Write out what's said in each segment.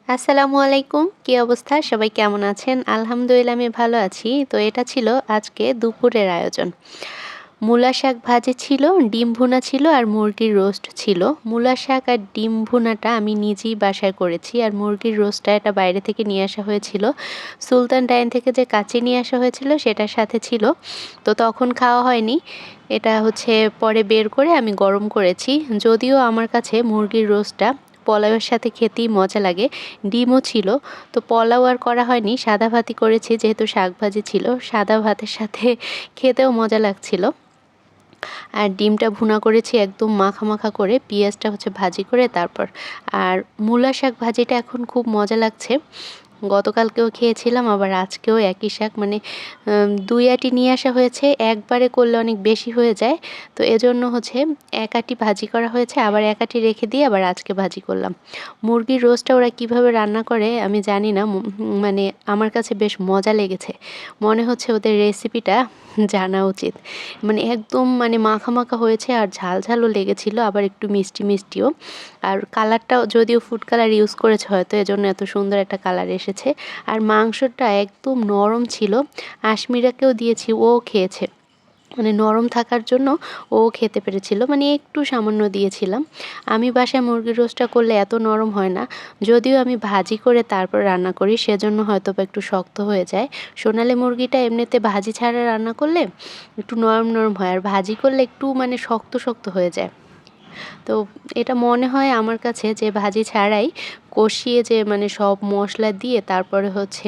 আসসালামু আলাইকুম। কি অবস্থা? সবাই কেমন আছেন? আলহামদুলিল্লাহ আমি ভালো আছি। তো এটা ছিল আজকে দুপুরের আয়োজন। মূলা শাক ভাজি ছিল, ডিম ভুনা ছিল আর মুরগির রোস্ট ছিল। মূলা শাক আর ডিম ভুনাটা আমি নিজেই বাসায় করেছি। আর মুরগির রোস্টটা এটা বাইরে থেকে নিয়ে আসা হয়েছিল। সুলতান ডাইন থেকে যে কাচ্চি নিয়ে আসা হয়েছিল সেটার সাথে ছিল। তো তখন খাওয়া হয়নি। এটা হচ্ছে পরে বের করে আমি গরম করেছি। যদিও আমার কাছে মুরগির রোস্টটা পোলাওয়ের সাথে খেতেই মজা লাগে। ডিমও ছিল। তো পোলাও আর করা হয়নি, সাদা ভাতই করেছি যেহেতু শাক ভাজি ছিল। সাদা ভাতের সাথে খেতেও মজা লাগছিল। আর ডিমটা ভুনা করেছি একদম মাখা মাখা করে, পেঁয়াজটা হচ্ছে ভাজি করে তারপর। আর মূলা শাক ভাজিটা এখন খুব মজা লাগছে। গতকালকেও খেয়েছিলাম, আবার আজকেও একই শাক, মানে ২ আঁটি নিয়ে আসা হয়েছে। একবারে করলে অনেক বেশি হয়ে যায়। তো এজন্য হচ্ছে ১ আঁটি ভাজি করা হয়েছে, আবার ১ আঁটি রেখে দিয়ে আবার আজকে ভাজি করলাম। মুরগির রোস্টটা ওরা কীভাবে রান্না করে আমি জানি না, মানে আমার কাছে বেশ মজা লেগেছে। মনে হচ্ছে ওদের রেসিপিটা জানা উচিত। মানে একদম মানে মাখা মাখা হয়েছে আর ঝাল ঝালও লেগেছিল, আবার একটু মিষ্টি মিষ্টিও। আর কালারটাও যদিও ফুড কালার ইউজ করেছে হয়তো এজন্য এত সুন্দর একটা কালার এসেছে। আর মাংসটা একদম নরম ছিল। আশমিরাকেও দিয়েছি, ও খেয়েছে। মানে নরম থাকার জন্য ও খেতে পেরেছিল, মানে একটু সামান্য দিয়েছিলাম। আমি বাসায় মুরগির রোস্টটা করলে এত নরম হয় না, যদিও আমি ভাজি করে তারপর রান্না করি সেজন্য হয়তো বা একটু শক্ত হয়ে যায়। সোনালী মুরগিটা এমনিতে ভাজি ছাড়া রান্না করলে একটু নরম নরম হয়, আর ভাজি করলে একটু মানে শক্ত শক্ত হয়ে যায়। তো এটা মনে হয় আমার কাছে যে ভাজি ছাড়াই কষিয়ে যে মানে সব মশলা দিয়ে তারপরে হচ্ছে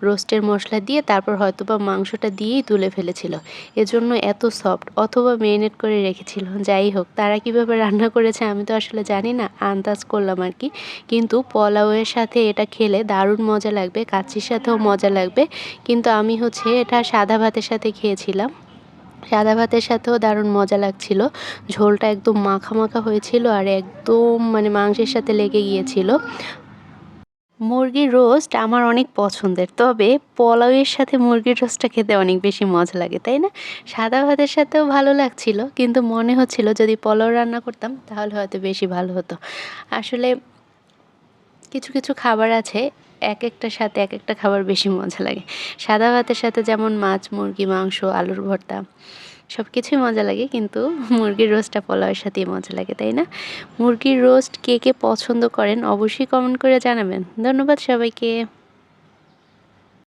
রোস্টের মশলা দিয়ে তারপর হয়তোবা মাংসটা দিয়েই তুলে ফেলেছিল, এজন্য এত সফট, অথবা মেরিনেট করে রেখেছিল। যাই হোক, তারা কীভাবে রান্না করেছে আমি তো আসলে জানি না, আন্দাজ করলাম আর কি। কিন্তু পোলাওয়ের সাথে এটা খেলে দারুণ মজা লাগবে, কাচ্চির সাথেও মজা লাগবে। কিন্তু আমি হচ্ছে এটা সাদা ভাতের সাথে খেয়েছিলাম। সাদা ভাতের সাথেও দারুণ মজা লাগছিল। ঝোলটা একদম মাখা মাখা হয়েছিল আর একদম মানে মাংসের সাথে লেগে গিয়েছিল। মুরগির রোস্ট আমার অনেক পছন্দের, তবে পোলাওয়ের সাথে মুরগির রোস্টটা খেতে অনেক বেশি মজা লাগে, তাই না? সাদা ভাতের সাথেও ভালো লাগছিল, কিন্তু মনে হচ্ছিল যদি পোলাও রান্না করতাম তাহলে হয়তো বেশি ভালো হতো। আসলে কিছু কিছু খাবার আছে এক একটার সাথে এক একটা খাবার বেশি মজা লাগে। সাদা ভাতের সাথে যেমন মাছ, মুরগি, মাংস, আলুর ভর্তা সব কিছুই মজা লাগে, কিন্তু মুরগির রোস্টটা পোলাওয়ের সাথেই মজা লাগে, তাই না? মুরগির রোস্ট কে কে পছন্দ করেন অবশ্যই কমেন্ট করে জানাবেন। ধন্যবাদ সবাইকে।